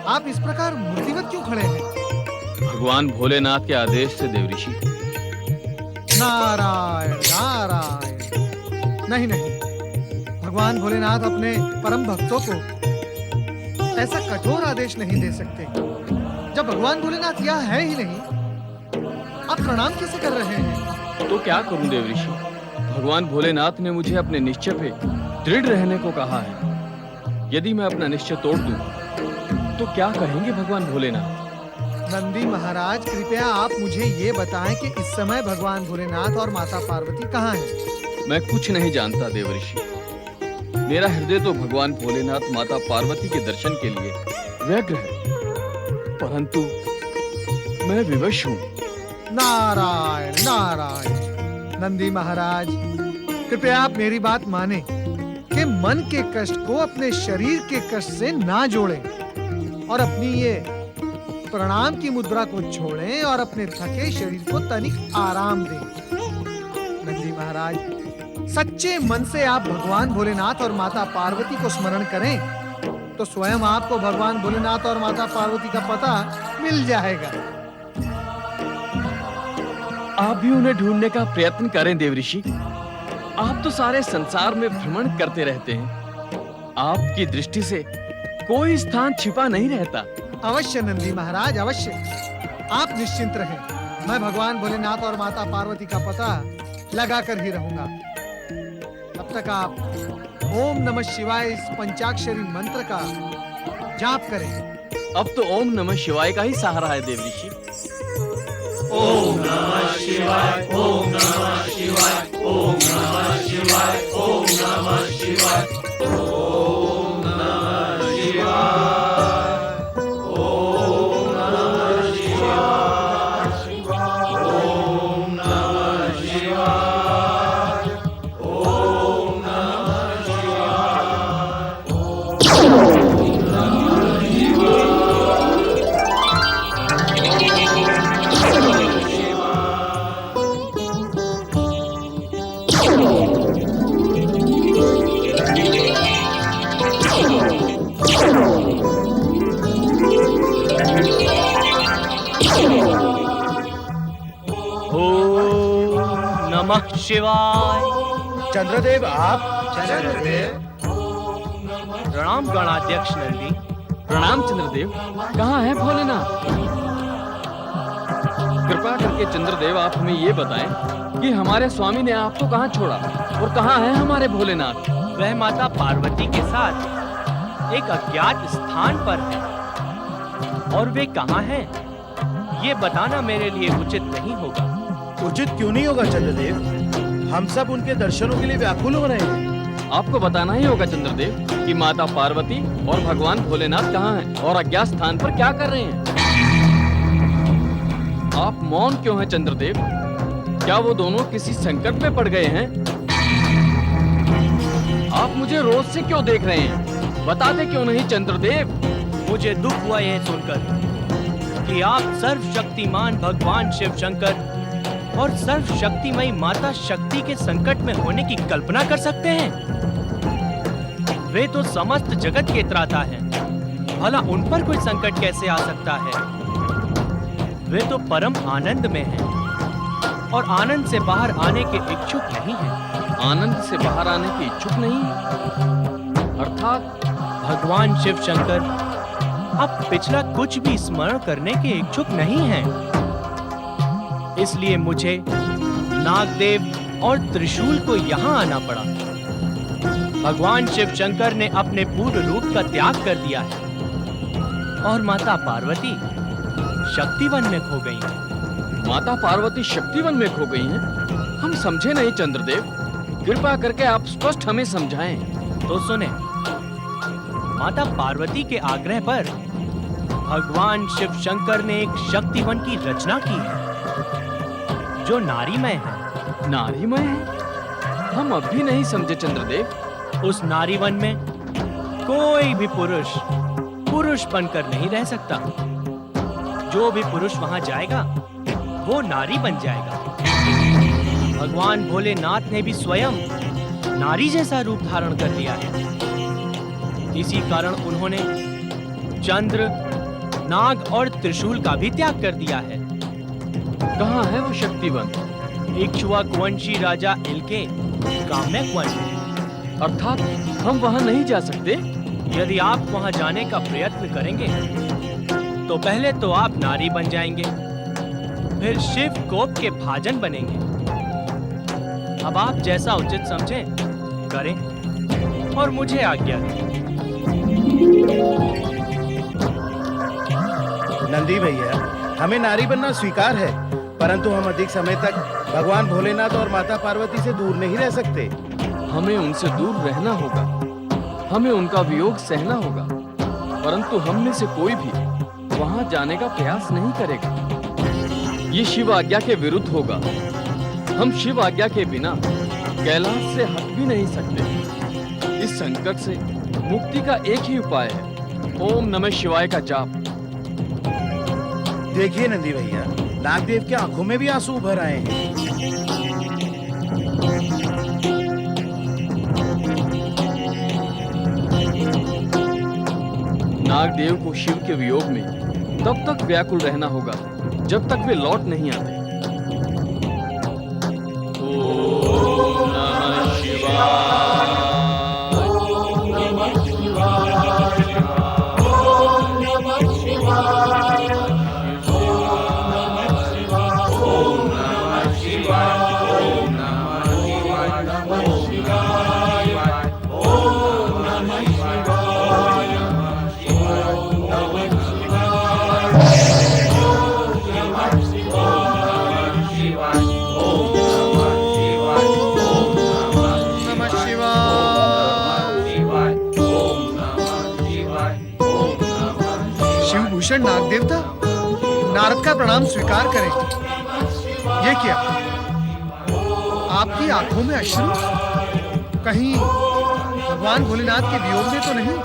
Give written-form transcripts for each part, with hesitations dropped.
आप इस प्रकार मूर्तिवत क्यों खड़े हैं? भगवान भोलेनाथ के आदेश से देवऋषि। नारायण नारायण। नहीं नहीं, भगवान भोलेनाथ अपने परम भक्तों को ऐसा कठोर आदेश नहीं दे सकते। जब भगवान भोलेनाथ यहाँ है ही नहीं, आप प्रणाम कैसे कर रहे हैं? तो क्या करूं देवऋषि, भगवान भोलेनाथ ने मुझे अपने निश्चय पे दृढ़ रहने को कहा है। यदि मैं अपना निश्चय तोड़ दूं, तो क्या कहेंगे भगवान भोलेनाथ? नंदी महाराज, कृपया आप मुझे ये बताएं कि इस समय भगवान भोलेनाथ और माता पार्वती कहाँ हैं? मैं कुछ नहीं जानता देवऋषि। मेरा हृदय तो भगवान भोलेनाथ माता पार्वती के दर्शन के लिए व्यग्र है, परंतु मैं विवश हूँ। नारायण नारायण। नंदी महाराज, कृपया आप मेरी बात माने कि मन के कष्ट को अपने शरीर के कष्ट से ना जोड़ें और अपनी ये प्रणाम की मुद्रा को छोड़ें और अपने थके शरीर को तनिक आराम दें। नंदी महाराज, सच्चे मन से आप भगवान भोलेनाथ और माता पार्वती को स्मरण करें तो स्वयं आपको भगवान भोलेनाथ और माता पार्वती का पता मिल जाएगा। आप भी उन्हें ढूंढने का प्रयत्न करें देवऋषि। आप तो सारे संसार में भ्रमण करते रहते हैं। आपकी दृष्टि से कोई स्थान छिपा नहीं रहता। अवश्य नंदी महाराज, अवश्य। आप निश्चिंत रहें, मैं भगवान भोलेनाथ और माता पार्वती का पता लगा कर ही रहूंगा। तब तक आप ओम नमः शिवाय इस पंचाक्षरी मंत्र का जाप करें। अब तो ओम नमः शिवाय का ही सहारा है देवऋषि। ओम नमः शिवाय, ओम नमः शिवाय, ओम नमः शिवाय, ओम नमः शिवाय, ओम नमः शिवाय, ओम नमः शिवाय, ओम नमः शिवाय, ओम नमः नमः शिवाय। चंद्रदेव, आप? चंद्रदेव, प्रणाम गणाध्यक्ष नंदी। प्रणाम चंद्रदेव। कहाँ है भोलेनाथ? कृपा करके चंद्रदेव आप हमें ये बताएं कि हमारे स्वामी ने आपको कहाँ छोड़ा और कहाँ है हमारे भोलेनाथ? वह माता पार्वती के साथ एक अज्ञात स्थान पर है और वे कहाँ हैं, ये बताना मेरे लिए उचित नहीं होगा। उचित क्यों नहीं होगा चंद्रदेव? हम सब उनके दर्शनों के लिए व्याकुल हो रहे हैं। आपको बताना ही होगा चंद्रदेव कि माता पार्वती और भगवान भोलेनाथ कहाँ हैं और अज्ञात स्थान पर क्या कर रहे हैं। आप मौन क्यों हैं चंद्रदेव? क्या वो दोनों किसी संकट में पड़ गए हैं? आप मुझे रोज से क्यों देख रहे हैं? बताते क्यों नहीं चंद्रदेव? मुझे दुख हुआ यह सुनकर कि आप सर्वशक्तिमान भगवान शिव शंकर और सर्वशक्तिमयी माता शक्ति के संकट में होने की कल्पना कर सकते हैं। वे तो समस्त जगत के त्राता हैं, भला उन पर कोई संकट कैसे आ सकता है? वे तो परम आनंद में हैं और आनंद से बाहर आने के इच्छुक नहीं हैं। आनंद से बाहर आने के इच्छुक नहीं, अर्थात भगवान शिव शंकर अब पिछला कुछ भी स्मरण करने के इच्छुक नहीं हैं। इसलिए मुझे नागदेव और त्रिशूल को यहाँ आना पड़ा। भगवान शिव शंकर ने अपने पूर्ण रूप का त्याग कर दिया है और माता पार्वती शक्तिवन में खो गई हैं। माता पार्वती शक्तिवन में खो गई हैं? हम समझे नहीं चंद्रदेव, कृपा करके आप स्पष्ट हमें समझाएं। तो सुने, माता पार्वती के आग्रह पर भगवान शिव शंकर ने एक शक्तिवन की रचना की है जो नारीमय है। नारीमय है? हम अब भी नहीं समझे चंद्रदेव। उस नारीवन में कोई भी पुरुष बनकर नहीं रह सकता। जो भी पुरुष वहां जाएगा वो नारी बन जाएगा। भगवान भोलेनाथ ने भी स्वयं नारी जैसा रूप धारण कर लिया है। इसी कारण उन्होंने चंद्र नाग और त्रिशूल का भी त्याग कर दिया है। कहाँ है वो शक्तिवन? इक्ष्वाकुवंशी राजा इल्के काम्यक वन में। अर्थात हम वहाँ नहीं जा सकते? यदि आप वहां जाने का प्रयत्न करेंगे तो पहले तो आप नारी बन जाएंगे, फिर शिव कोप के भाजन बनेंगे। अब आप जैसा उचित समझें करें और मुझे आज्ञा दें। नंदी भैया, हमें नारी बनना स्वीकार है, परंतु हम अधिक समय तक भगवान भोलेनाथ और माता पार्वती से दूर नहीं रह सकते। हमें उनसे दूर रहना होगा, हमें उनका वियोग सहना होगा, परंतु हम में से कोई भी वहां जाने का प्रयास नहीं करेगा। ये शिव आज्ञा के विरुद्ध होगा। हम शिव आज्ञा के बिना कैलाश से हट भी नहीं सकते। इस संकट से मुक्ति का एक ही उपाय है, ओम नमः शिवाय का जाप। देखिए नंदी भैया, नागदेव की आंखों में भी आंसू उभर आए हैं। नागदेव को शिव के वियोग में तब तक व्याकुल रहना होगा जब तक वे लौट नहीं आते। ओम नमः शिवाय। शिवभूषण नाग देवता, नारद का प्रणाम स्वीकार करें। ये क्या, आपकी आंखों में अश्रु? कहीं भगवान भोलेनाथ के वियोग में तो नहीं?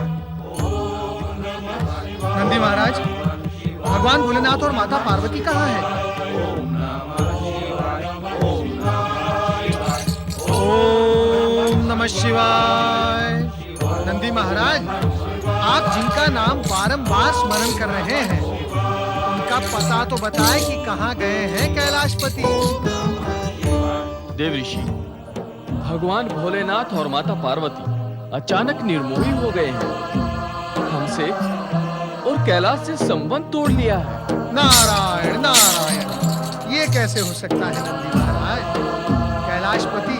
नंदी महाराज, भगवान भोलेनाथ और माता पार्वती कहाँ हैं? ओम नमः शिवाय। नंदी महाराज, आप जिनका नाम बारंबार स्मरण कर रहे हैं, उनका पता तो बताएं कि कहाँ गए हैं कैलाशपति? देव ऋषि, भगवान भोलेनाथ और माता पार्वती अचानक निर्मोही हो गए हैं। हमसे और कैलाश से संबंध तोड़ लिया है। नारायण नारायण, ये कैसे हो सकता है नंदी महाराज? कैलाशपति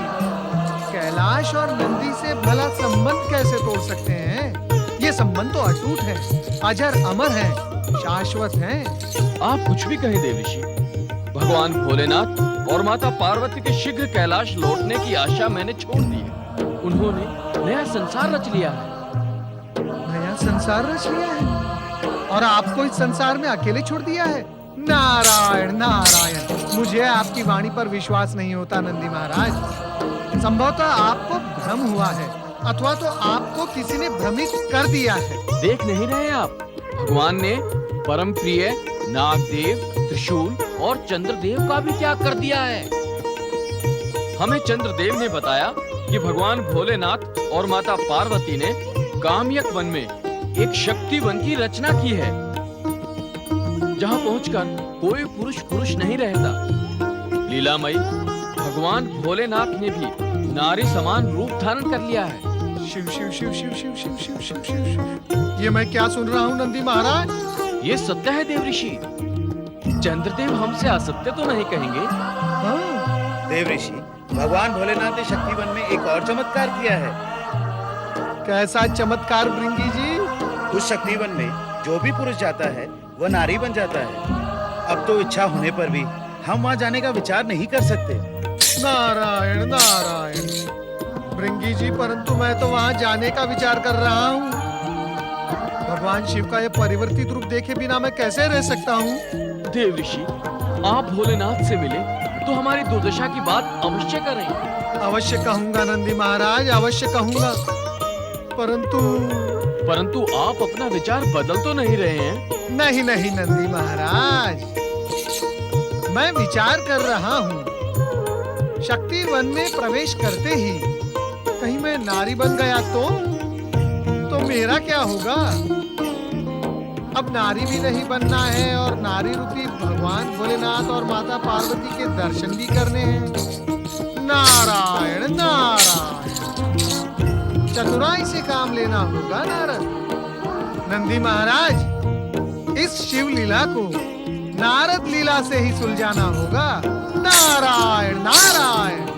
कैलाश और नंदी से भला संबंध कैसे तोड़ सकते हैं? ये संबंध तो अटूट है, अजर अमर है, शाश्वत है। आप कुछ भी कहें देव ऋषि, भगवान भोलेनाथ और माता पार्वती के शीघ्र कैलाश लौटने की आशा मैंने छोड़ दी है। उन्होंने नया संसार रच लिया है। नया संसार रच लिया है और आपको इस संसार में अकेले छोड़ दिया है? नारायण नारायण, मुझे आपकी वाणी पर विश्वास नहीं होता नंदी महाराज। संभवतः आपको भ्रम हुआ है, अथवा तो आपको किसी ने भ्रमित कर दिया है। देख नहीं रहे आप, भगवान ने परम प्रिय नागदेव, त्रिशूल और चंद्रदेव का भी त्याग कर दिया है। हमें चंद्रदेव ने बताया कि भगवान भोलेनाथ और माता पार्वती ने काम्यक वन में एक शक्ति वन की रचना की है, जहां पहुंचकर कोई पुरुष नहीं रहता। लीलामयी भगवान भोलेनाथ ने भी नारी समान रूप धारण कर लिया है। शिव शिव शिव शिव शिव शिव शिव शिव शिव शिव, ये मैं क्या सुन रहा हूँ नंदी महाराज? ये सत्य है देव ऋषि। चंद्रदेव हमसे असत्य तो नहीं कहेंगे। हाँ। देव ऋषि, भगवान भोलेनाथ ने शक्ति वन में एक और चमत्कार किया है। कैसा चमत्कार भृंगी जी? उस शक्ति वन में जो भी पुरुष जाता है वह नारी बन जाता है। अब तो इच्छा होने पर भी हम वहाँ जाने का विचार नहीं कर सकते। नारायण नारायण भृंगी जी, परंतु मैं तो वहां जाने का विचार कर रहा हूँ। भगवान शिव का यह परिवर्तित रूप देखे बिना मैं कैसे रह सकता हूँ? देव ऋषि, आप भोलेनाथ से मिले तो हमारी दुर्दशा की बात अवश्य करें। अवश्य कहूंगा नंदी महाराज, अवश्य कहूंगा, परंतु आप अपना विचार बदल तो नहीं रहे हैं? नहीं नहीं नंदी महाराज, मैं विचार कर रहा हूँ, शक्ति वन में प्रवेश करते ही कहीं मैं नारी बन गया तो मेरा क्या होगा? अब नारी भी नहीं बनना है और नारी रूपी भगवान भोलेनाथ और माता पार्वती के दर्शन भी करने हैं। नारायण नारायण, चतुराई से काम लेना होगा नारद। नंदी महाराज, इस शिव लीला को नारद लीला से ही सुलझाना होगा। नारायण नारायण।